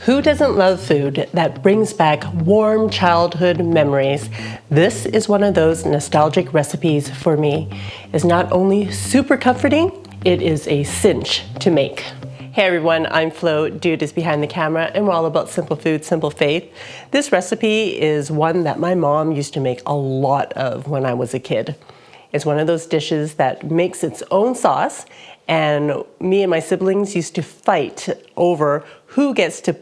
Who doesn't love food that brings back warm childhood memories? This is one of those nostalgic recipes for me. It's not only super comforting, it is a cinch to make. Hey everyone, I'm Flo, Dude is behind the camera, and we're all about simple food, simple faith. This recipe is one that my mom used to make a lot of when I was a kid. It's one of those dishes that makes its own sauce, and me and my siblings used to fight over who gets to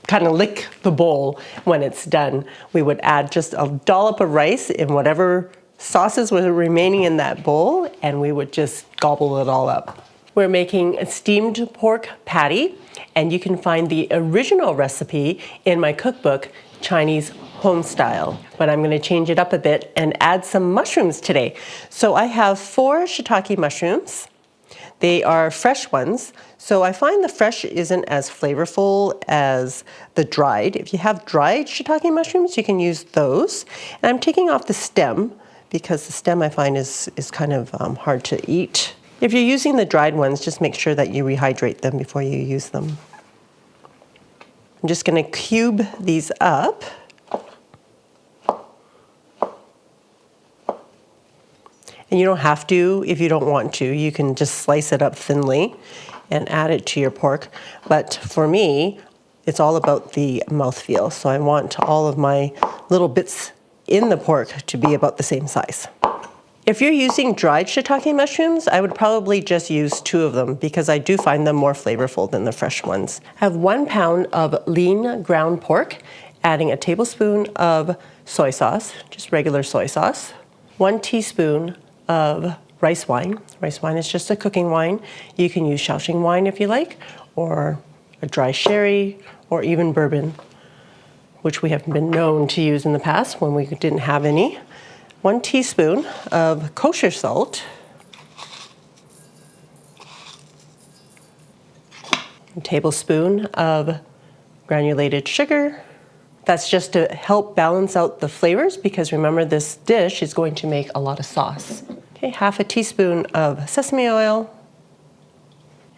kind of lick the bowl when it's done. We would add just a dollop of rice in whatever sauces were remaining in that bowl, and we would just gobble it all up. We're making a steamed pork patty, and you can find the original recipe in my cookbook, Chinese Homestyle. But I'm going to change it up a bit and add some mushrooms today. So I have 4 shiitake mushrooms. They are fresh ones, so I find the fresh isn't as flavorful as the dried. If you have dried shiitake mushrooms, you can use those. And I'm taking off the stem because the stem I find is kind of hard to eat. If you're using the dried ones, just make sure that you rehydrate them before you use them. I'm just going to cube these up. And you don't have to if you don't want to. You can just slice it up thinly and add it to your pork. But for me, it's all about the mouthfeel. So I want all of my little bits in the pork to be about the same size. If you're using dried shiitake mushrooms, I would probably just use 2 of them because I do find them more flavorful than the fresh ones. I have 1 pound of lean ground pork, adding a tablespoon of soy sauce, just regular soy sauce, 1 teaspoon of rice wine. Rice wine is just a cooking wine. You can use Shaoxing wine if you like, or a dry sherry, or even bourbon, which we have been known to use in the past when we didn't have any. 1 teaspoon of kosher salt, a tablespoon of granulated sugar. That's just to help balance out the flavors because remember this dish is going to make a lot of sauce. Okay, 1/2 teaspoon of sesame oil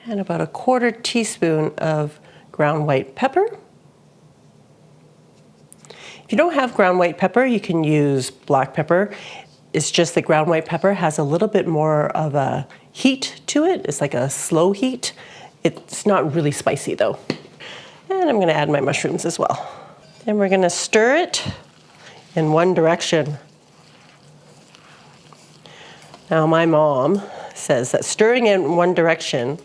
and about 1/4 teaspoon of ground white pepper. If you don't have ground white pepper, you can use black pepper. It's just that ground white pepper has a little bit more of a heat to it. It's like a slow heat. It's not really spicy though. And I'm going to add my mushrooms as well. And we're going to stir it in one direction. Now my mom says that stirring in one direction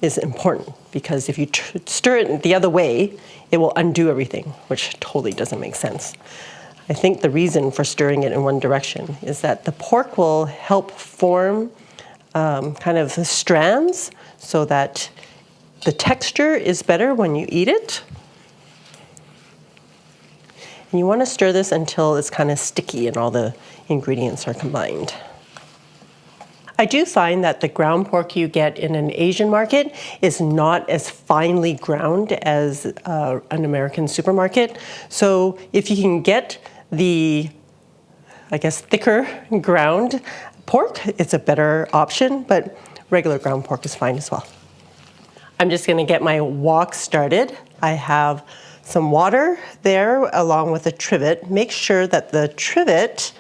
is important because if you stir it the other way, it will undo everything, which totally doesn't make sense. I think the reason for stirring it in one direction is that the pork will help form kind of strands so that the texture is better when you eat it. And you want to stir this until it's kind of sticky and all the ingredients are combined. I do find that the ground pork you get in an Asian market is not as finely ground as an American supermarket. So if you can get the, I guess, thicker ground pork, it's a better option, but regular ground pork is fine as well. I'm just going to get my wok started. I have some water there along with a trivet. Make sure that the trivet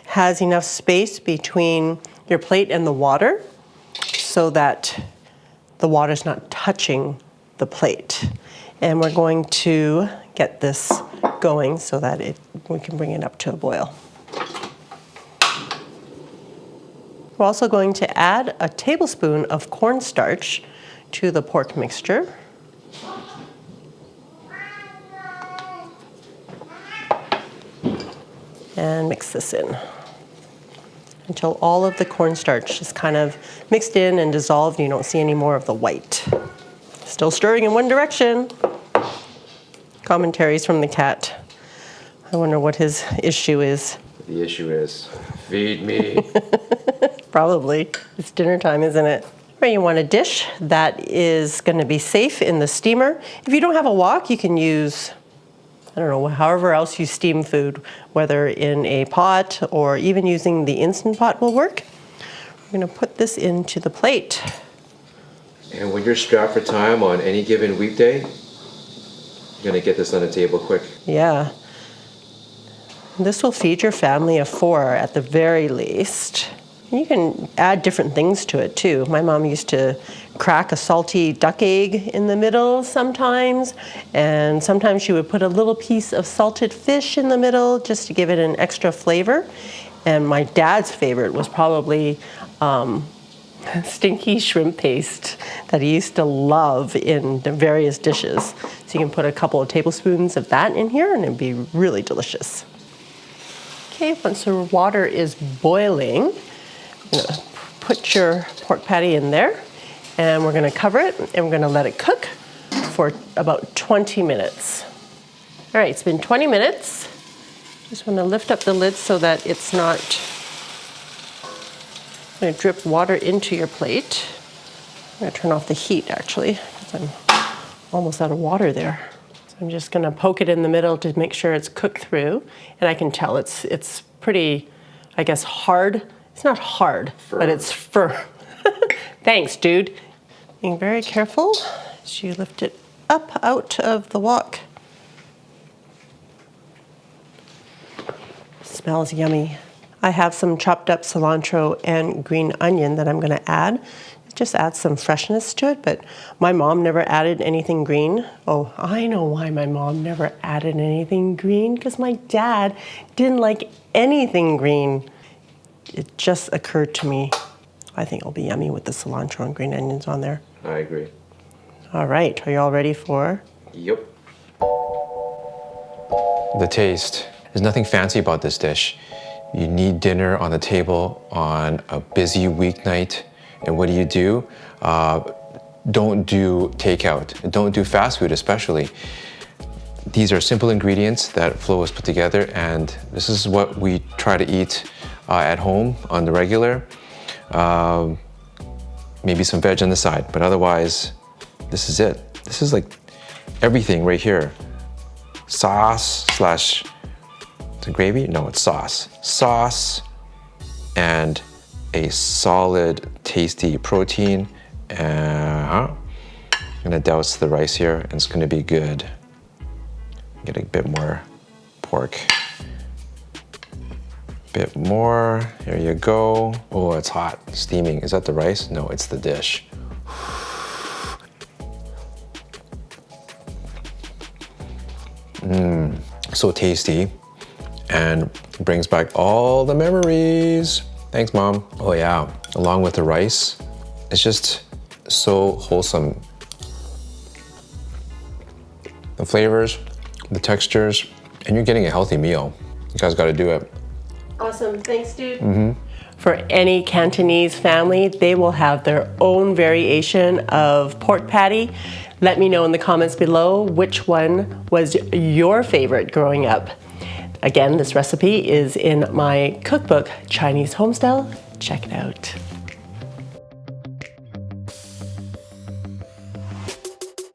has enough space between your plate and the water so that the water's not touching the plate. And we're going to get this going so that we can bring it up to a boil. We're also going to add a tablespoon of cornstarch to the pork mixture. And mix this in until all of the cornstarch is kind of mixed in and dissolved and you don't see any more of the white. Still stirring in one direction. Commentaries from the cat. I wonder what his issue is. The issue is, feed me. Probably. It's dinner time, isn't it? Or you want a dish that is going to be safe in the steamer. If you don't have a wok, you can use, I don't know, however else you steam food, whether in a pot or even using the Instant Pot will work. We're going to put this into the plate. And when you're strapped for time on any given weekday, gonna get this on the table quick. Yeah. This will feed your family of 4 at the very least. You can add different things to it too. My mom used to crack a salty duck egg in the middle sometimes, and sometimes she would put a little piece of salted fish in the middle just to give it an extra flavor. And my dad's favorite was probably stinky shrimp paste that he used to love in the various dishes. So you can put a couple of tablespoons of that in here and it'd be really delicious. Okay, once the water is boiling, you're gonna put your pork patty in there and we're gonna cover it and we're gonna let it cook for about 20 minutes. All right, it's been 20 minutes. Just wanna lift up the lid so that it's not gonna drip water into your plate. I'm gonna turn off the heat actually, because I'm almost out of water there. So I'm just gonna poke it in the middle to make sure it's cooked through. And I can tell it's pretty, I guess, hard. It's not hard, but it's firm. Thanks, dude. Being very careful as you lift it up out of the wok. Smells yummy. I have some chopped up cilantro and green onion that I'm gonna add. It just adds some freshness to it, but my mom never added anything green. Oh, I know why my mom never added anything green, because my dad didn't like anything green. It just occurred to me. I think it'll be yummy with the cilantro and green onions on there. I agree. All right, are you all ready for? Yep. The taste. There's nothing fancy about this dish. You need dinner on the table on a busy weeknight. And what do? Don't do takeout. Don't do fast food especially. These are simple ingredients that Flo has put together, and this is what we try to eat at home on the regular. Maybe some veg on the side, but otherwise, this is it. This is like everything right here. Sauce slash, the gravy? No, it's sauce. Sauce and a solid, tasty protein. I'm gonna douse the rice here, and it's gonna be good. Get a bit more pork. Bit more, here you go. Oh, it's hot, steaming. Is that the rice? No, it's the dish. So tasty, and brings back all the memories. Thanks, Mom. Oh yeah, along with the rice, it's just so wholesome. The flavors, the textures, and you're getting a healthy meal. You guys gotta do it. Awesome, thanks, dude. For any Cantonese family, they will have their own variation of pork patty. Let me know in the comments below which one was your favorite growing up. Again, this recipe is in my cookbook, Chinese Homestyle. Check it out.